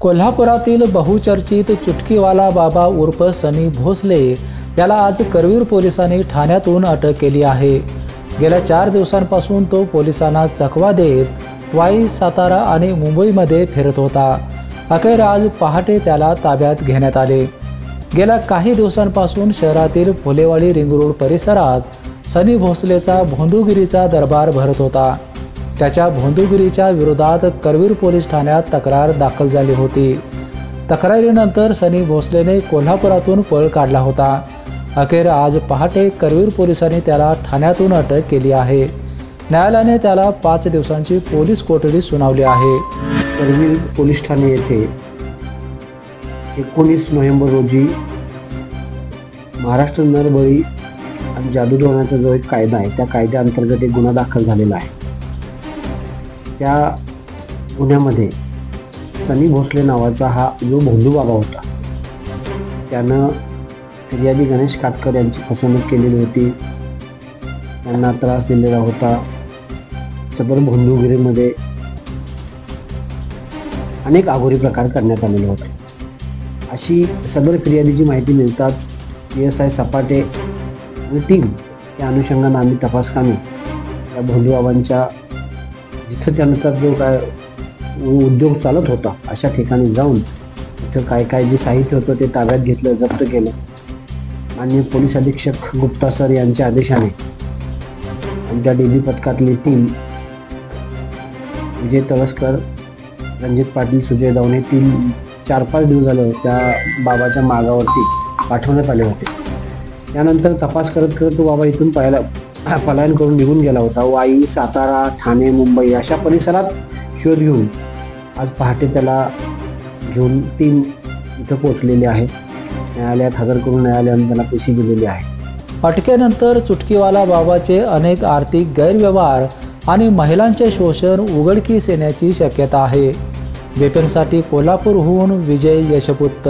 कोल्हापुरातील बहुचर्चित चुटकीवाला बाबा उर्फ सनी भोसले याला आज करवीर पोलिसांनी ठाण्यातून अटक केली आहे। गेल्या 4 दिवसांपासून तो पोलिसांना चकवा देत वाई, सातारा आणि मुंबईमध्ये फिरत होता। अखेर आज पहाटे त्याला ताब्यात घेण्यात आले। गेल्या काही दिवसांपासून शहरातील फुलेवाडी रिंग रोड परिसरात सनी भोसलेचा भोंदूगिरीचा दरबार भरत होता। त्याच्या भोंदूगिरीच्या विरोधात करवीर पोलीस ठाण्यात तक्रार दाखल झाली होती। तक्रारीनंतर सनी भोसलेने कोल्हापुरातून पळ काढला होता। अखेर आज पहाटे करवीर पोलिसांनी त्याला ठाण्यातून अटक केली आहे। न्यायालयाने त्याला 5 दिवसांची पोलीस कोठडी सुनावली आहे। करवीर पोलीस ठाणे येथे 19 नोव्हेंबर रोजी महाराष्ट्र नरबळी आणि जादूटोणाचा जो एक कायदा आहे त्या कायद्याअंतर्गत एक गुन्हा दाखल झालेला आहे। त्या गुन्ह्यामध्ये सनी भोसले नावाचा हा जो भोंदू बाबा होता, त्यानं फिर्यादी गणेश काटकर यांची फसवणूक केलेली होती, त्यांना त्रास दिलेला होता। सदर भोंदूगिरीमध्ये अनेक आघोरी प्रकार करण्यात आलेले होते। अशी सदर फिर्यादीची माहिती मिळताच PSI सपाटे आणि टीम या अनुषंगाने आम्ही तपास कामी या भोंदू बाबांच्या जिथं त्यांचा जो काय उद्योग चालत होता अशा ठिकाणी जाऊन तिथं काय काय जे साहित्य होतं ते ताब्यात घेतलं, जप्त केलं। माननीय पोलीस अधीक्षक गुप्ता सर यांच्या आदेशाने आमच्या DB पथकातली टीम विजय तळसकर, रणजित पाटील, सुजय दावणे 4-5 दिवस झालं त्या बाबाच्या मागावरती पाठवण्यात आले होते। त्यानंतर तपास करत करत तो बाबा इथून पलायन करून निघून गेला होता। वाई, सातारा, ठाणे, मुंबई अशा परिसरात शोध घेऊन आज पहाटे त्याला घेऊन टीम इथं पोहोचलेली आहे। न्यायालयात हजर करून न्यायालयाने त्याला पेशी दिलेली आहे। अटकेनंतर चुटकीवाला बाबाचे अनेक आर्थिक गैरव्यवहार आणि महिलांचे शोषण उघडकीस येण्याची शक्यता आहे। वेतनसाठी कोल्हापूरहून विजय यशपुत्त।